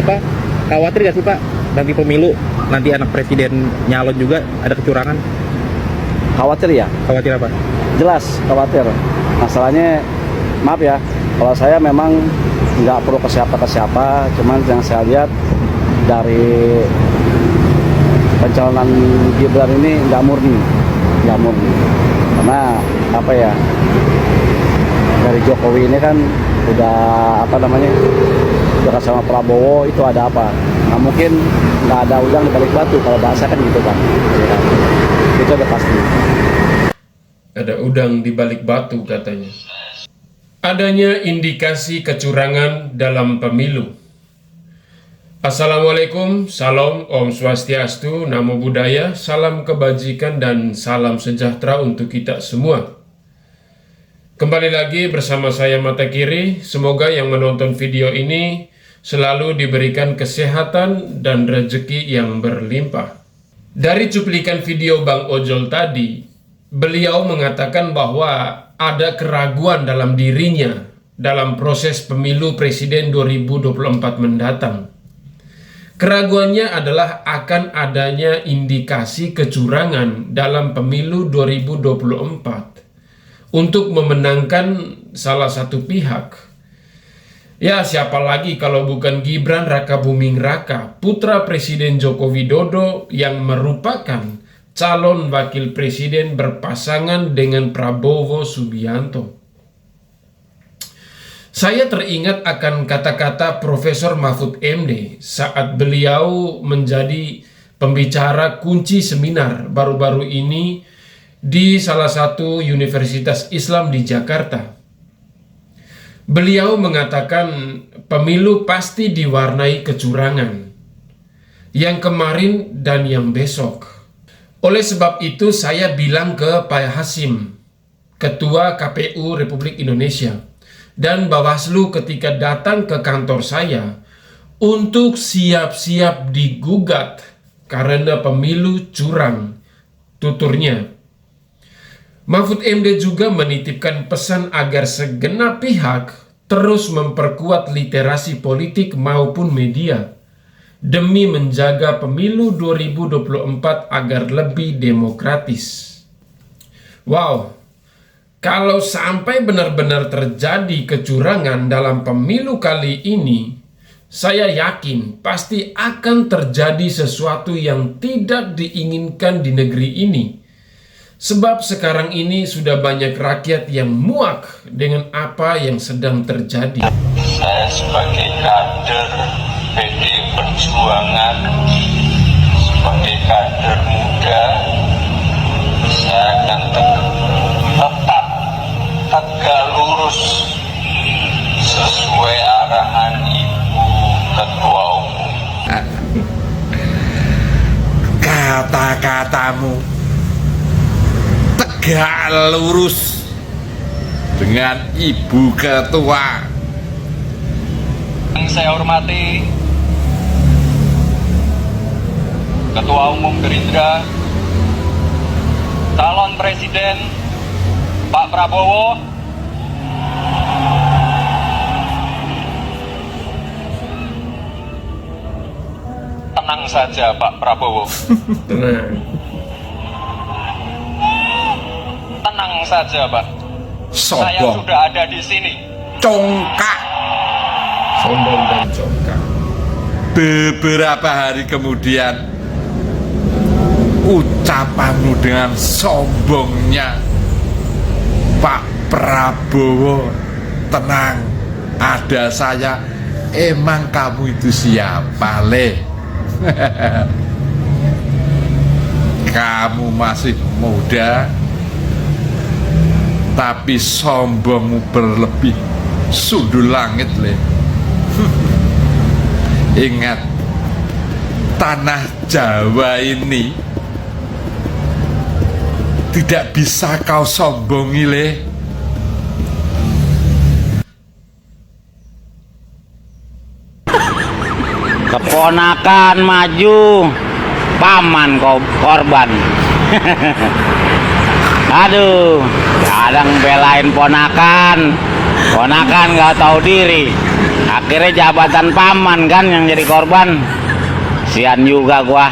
apa, khawatir gak sih Pak nanti pemilu, nanti anak presiden nyalon juga ada kecurangan? Khawatir ya? Khawatir apa? Jelas khawatir. Masalahnya, maaf ya, kalau saya memang nggak perlu ke siapa, cuman yang saya lihat dari pencalonan Gibran ini nggak murni. Karena apa ya, dari Jokowi ini kan udah udah sama Prabowo itu ada apa? Nah mungkin nggak ada udang di balik batu kalau bahasa kan gitu kan. Itu udah pasti. Ada udang di balik batu katanya. Adanya indikasi kecurangan dalam pemilu. Assalamualaikum, salam, Om Swastiastu, Namo Buddhaya, salam kebajikan dan salam sejahtera untuk kita semua. Kembali lagi bersama saya Mata Kiri, semoga yang menonton video ini selalu diberikan kesehatan dan rezeki yang berlimpah. Dari cuplikan video Bang Ojol tadi, beliau mengatakan bahwa ada keraguan dalam dirinya dalam proses pemilu presiden 2024 mendatang. Keraguannya adalah akan adanya indikasi kecurangan dalam pemilu 2024 untuk memenangkan salah satu pihak. Ya, siapa lagi kalau bukan Gibran Rakabuming Raka, putra Presiden Joko Widodo yang merupakan calon wakil presiden berpasangan dengan Prabowo Subianto. Saya teringat akan kata-kata Profesor Mahfud MD saat beliau menjadi pembicara kunci seminar baru-baru ini di salah satu universitas Islam di Jakarta. Beliau mengatakan pemilu pasti diwarnai kecurangan, yang kemarin dan yang besok. Oleh sebab itu saya bilang ke Pak Hasim, Ketua KPU Republik Indonesia, dan Bawaslu ketika datang ke kantor saya untuk siap-siap digugat karena pemilu curang, tuturnya. Mahfud MD juga menitipkan pesan agar segenap pihak terus memperkuat literasi politik maupun media demi menjaga pemilu 2024 agar lebih demokratis. Wow, kalau sampai benar-benar terjadi kecurangan dalam pemilu kali ini, saya yakin pasti akan terjadi sesuatu yang tidak diinginkan di negeri ini. Sebab sekarang ini sudah banyak rakyat yang muak dengan apa yang sedang terjadi. Saya sebagai kader PDI Perjuangan, sebagai kader muda, saya akan tetap tegak lurus sesuai arahan Ibu Ketua Umum. Kata-katamu tegak lurus dengan Ibu Ketua. Yang saya hormati Ketua Umum Gerindra, calon Presiden Pak Prabowo, tenang saja Pak Prabowo. Tenang saja Pak. Saya Sombong, sudah ada di sini. congkak. Sombong dan congkak. Beberapa hari kemudian, ucapanmu dengan sombongnya, Pak Prabowo, tenang, ada saya. Emang kamu itu siapa, Le? Kamu masih muda, tapi sombongmu berlebih, sundul langit, Le. Ingat, tanah Jawa ini tidak bisa kau sombongi, Le. Keponakan maju, paman kau korban. Aduh, kadang belain ponakan, Ponakan nggak tahu diri, akhirnya jabatan paman kan yang jadi korban. Sian juga gua.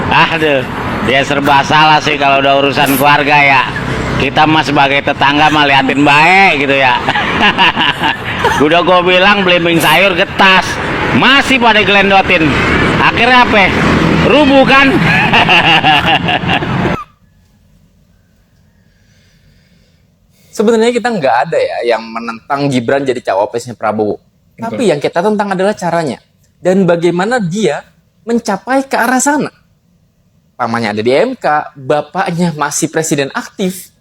Aduh, dia serba salah sih kalau udah urusan keluarga ya. Kita mah sebagai tetangga mah liatin baik gitu ya. Udah gue bilang belimbing sayur getas, masih pada gelendotin. Akhirnya apa? Rubuh kan? Sebenarnya kita nggak ada ya yang menentang Gibran jadi cawapresnya Prabowo. Tapi yang kita tentang adalah caranya. Dan bagaimana dia mencapai ke arah sana. Pamannya ada di MK, bapaknya masih presiden aktif.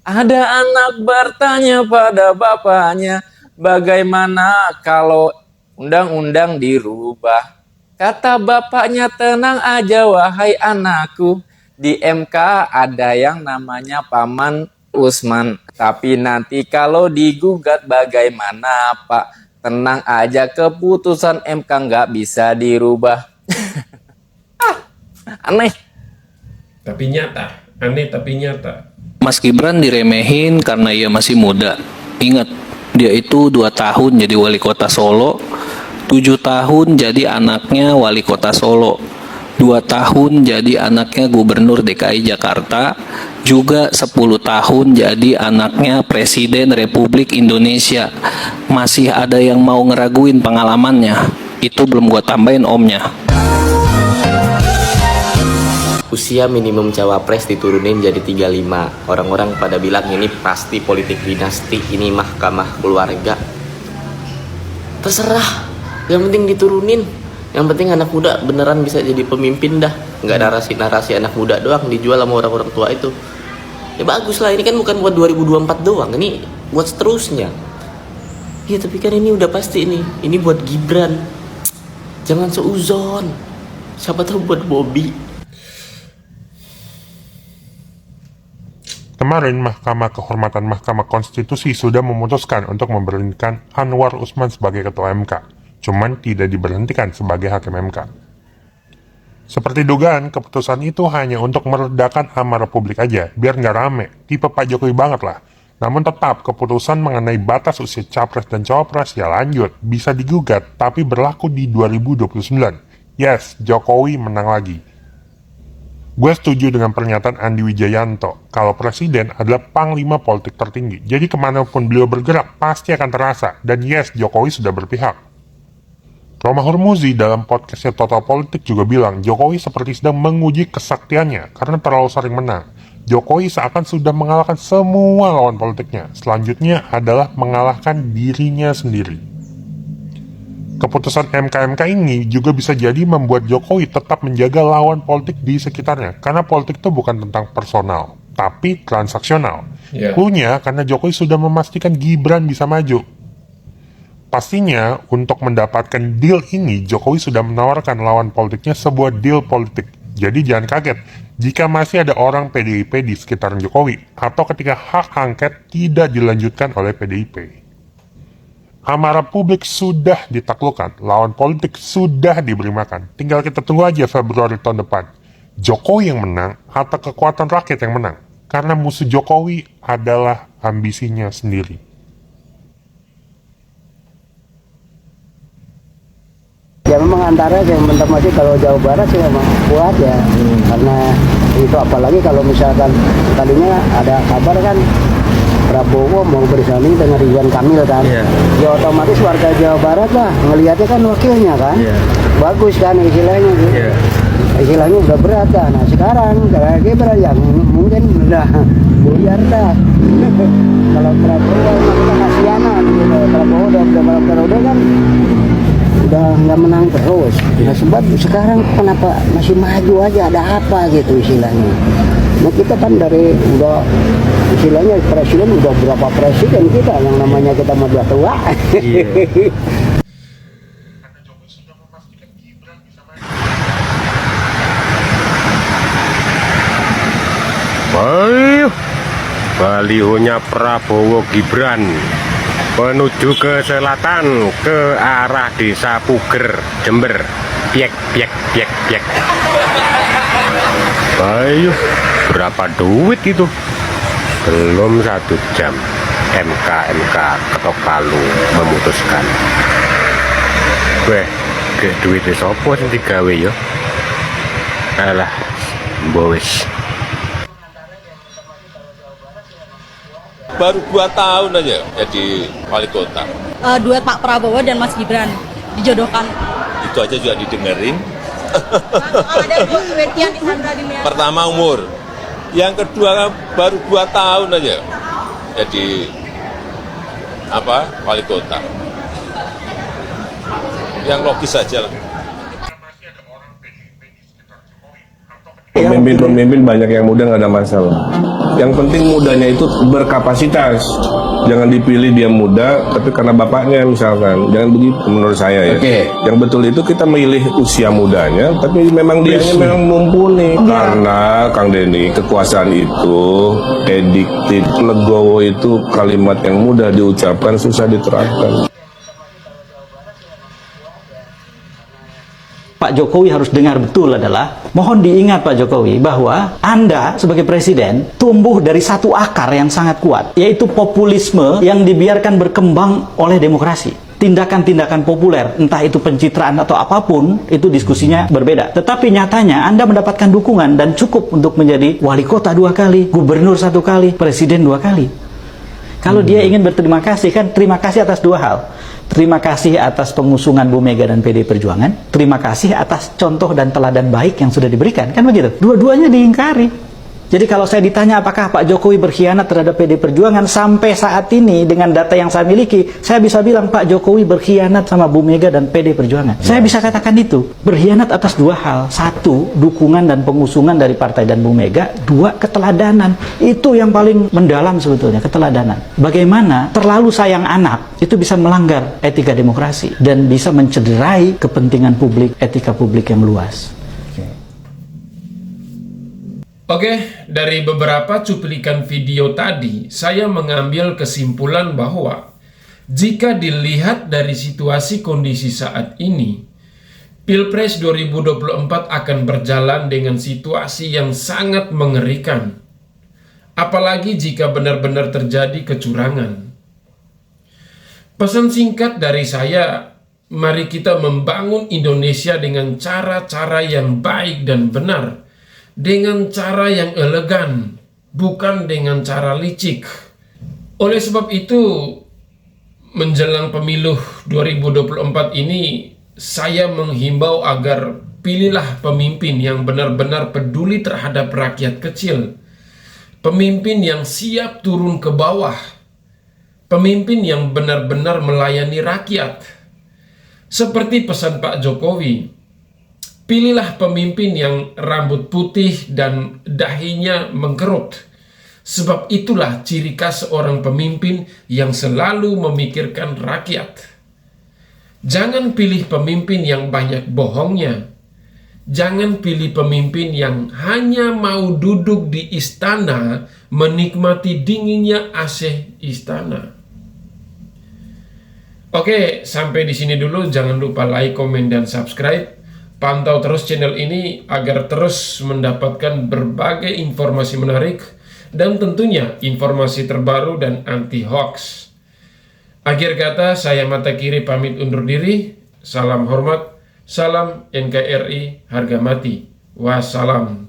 Ada anak bertanya pada bapaknya, bagaimana kalau undang-undang dirubah? Kata bapaknya, tenang aja wahai anakku. Di MK ada yang namanya Paman Usman. Tapi nanti kalau digugat bagaimana Pak? Tenang aja, keputusan MK nggak bisa dirubah. Aneh. Tapi nyata, aneh tapi nyata. Mas Gibran diremehin karena ia masih muda. Ingat, dia itu 2 tahun jadi wali kota Solo, 7 tahun jadi anaknya wali kota Solo, 2 tahun jadi anaknya gubernur DKI Jakarta, juga 10 tahun jadi anaknya Presiden Republik Indonesia. Masih ada yang mau ngeraguin pengalamannya. Itu belum gua tambahin omnya. Usia minimum cawapres diturunin jadi 35. Orang-orang pada bilang ini pasti politik dinasti, ini mahkamah keluarga. Terserah, yang penting diturunin. Yang penting anak muda beneran bisa jadi pemimpin dah. Nggak narasi-narasi anak muda doang dijual sama orang-orang tua itu. Ya bagus lah, ini kan bukan buat 2024 doang, ini buat seterusnya. Ya tapi kan ini udah pasti nih, ini buat Gibran. Jangan seuzon. Siapa tahu buat Bobby. Kemarin, Mahkamah Kehormatan Mahkamah Konstitusi sudah memutuskan untuk memberhentikan Anwar Usman sebagai Ketua MK, cuman tidak diberhentikan sebagai Hakim MK. Seperti dugaan, keputusan itu hanya untuk meredakan amarah publik aja, biar nggak rame, tipe Pak Jokowi banget lah. Namun tetap, keputusan mengenai batas usia Capres dan Cawapres ya lanjut, bisa digugat, tapi berlaku di 2029. Yes, Jokowi menang lagi. Gue setuju dengan pernyataan Andi Wijayanto, kalau presiden adalah panglima politik tertinggi, jadi kemanapun beliau bergerak pasti akan terasa, dan yes, Jokowi sudah berpihak. Roma Hurmuzi dalam podcastnya Total Politik juga bilang, Jokowi seperti sedang menguji kesaktiannya, karena terlalu sering menang. Jokowi seakan sudah mengalahkan semua lawan politiknya, selanjutnya adalah mengalahkan dirinya sendiri. Keputusan MK-MK ini juga bisa jadi membuat Jokowi tetap menjaga lawan politik di sekitarnya. Karena politik itu bukan tentang personal, tapi transaksional. Cluenya karena Jokowi sudah memastikan Gibran bisa maju. Pastinya untuk mendapatkan deal ini, Jokowi sudah menawarkan lawan politiknya sebuah deal politik. Jadi jangan kaget jika masih ada orang PDIP di sekitaran Jokowi, atau ketika hak angket tidak dilanjutkan oleh PDIP. Amarah publik sudah ditaklukkan, lawan politik sudah diberi makan. Tinggal kita tunggu aja Februari tahun depan. Jokowi yang menang atau kekuatan rakyat yang menang? Karena musuh Jokowi adalah ambisinya sendiri. Ya memang antara yang bentar masih kalau Jawa Barat sih memang kuat ya. Karena itu apalagi kalau misalkan tadinya ada kabar kan Prabowo mau bersanding dengan Ridwan Kamil kan, ya otomatis warga Jawa Barat lah ngelihatnya kan wakilnya kan, bagus kan istilahnya gitu. Istilahnya udah berat kan. Nah sekarang kayak Gibran yang mungkin udah buyar dah. Kalau Prabowo kita kasihanan gitu, Prabowo udah berapa periode kan udah nggak menang terus. Nah sebab sekarang kenapa masih maju aja, ada apa gitu istilahnya. Nah kita kan dari udah istilahnya presiden udah berapa presiden kita yang namanya kita mau udah tua. Balihonya Prabowo Gibran menuju ke selatan ke arah Desa Puger, Jember. Piek piek piek piek. Ayo, berapa duit itu? Belum 1 jam. MK ketok palu memutuskan. Weh, gak duitnya sopo sing digawe yo. Alah, bowes. Baru 2 tahun aja jadi wali kota. Duet Pak Prabowo dan Mas Gibran dijodohkan. Itu aja juga didengerin. Ada penelitian di Sandra di Medan. Pertama umur, yang kedua baru 2 tahun aja jadi wali kota. Yang logis saja lah. Pemimpin-pemimpin banyak yang muda nggak ada masalah. Yang penting mudanya itu berkapasitas. Jangan dipilih dia muda, tapi karena bapaknya misalkan. Jangan begitu menurut saya ya. Yang betul itu kita milih usia mudanya, tapi memang dianya memang mumpuni. Karena Kang Denny, kekuasaan itu addicted. Legowo itu kalimat yang mudah diucapkan, susah diterapkan. Pak Jokowi harus dengar betul adalah, mohon diingat Pak Jokowi bahwa Anda sebagai presiden tumbuh dari satu akar yang sangat kuat, yaitu populisme yang dibiarkan berkembang oleh demokrasi. Tindakan-tindakan populer, entah itu pencitraan atau apapun, itu diskusinya berbeda. Tetapi nyatanya Anda mendapatkan dukungan dan cukup untuk menjadi wali kota 2 kali, gubernur 1 kali, presiden 2 kali. Kalau dia ingin berterima kasih, kan terima kasih atas 2 hal. Terima kasih atas pengusungan Bu Mega dan PD Perjuangan. Terima kasih atas contoh dan teladan baik yang sudah diberikan. Kan begitu? Dua-duanya diingkari. Jadi kalau saya ditanya apakah Pak Jokowi berkhianat terhadap PD Perjuangan, sampai saat ini dengan data yang saya miliki, saya bisa bilang Pak Jokowi berkhianat sama Bu Mega dan PD Perjuangan. Saya bisa katakan itu. Berkhianat atas 2 hal. 1, dukungan dan pengusungan dari partai dan Bu Mega. 2, keteladanan. Itu yang paling mendalam sebetulnya, keteladanan. Bagaimana terlalu sayang anak itu bisa melanggar etika demokrasi dan bisa mencederai kepentingan publik, etika publik yang luas. Oke, dari beberapa cuplikan video tadi, saya mengambil kesimpulan bahwa jika dilihat dari situasi kondisi saat ini, Pilpres 2024 akan berjalan dengan situasi yang sangat mengerikan. Apalagi jika benar-benar terjadi kecurangan. Pesan singkat dari saya, mari kita membangun Indonesia dengan cara-cara yang baik dan benar. Dengan cara yang elegan, bukan dengan cara licik. Oleh sebab itu, menjelang pemilu 2024 ini, saya menghimbau agar pilihlah pemimpin yang benar-benar peduli terhadap rakyat kecil. Pemimpin yang siap turun ke bawah. Pemimpin yang benar-benar melayani rakyat. Seperti pesan Pak Jokowi, pilihlah pemimpin yang rambut putih dan dahinya mengkerut. Sebab itulah ciri khas seorang pemimpin yang selalu memikirkan rakyat. Jangan pilih pemimpin yang banyak bohongnya. Jangan pilih pemimpin yang hanya mau duduk di istana menikmati dinginnya AC istana. Oke, sampai di sini dulu. Jangan lupa like, komen, dan subscribe. Pantau terus channel ini agar terus mendapatkan berbagai informasi menarik dan tentunya informasi terbaru dan anti hoax. Akhir kata, saya Mata Kiri pamit undur diri. Salam hormat, salam NKRI, harga mati. Wassalam.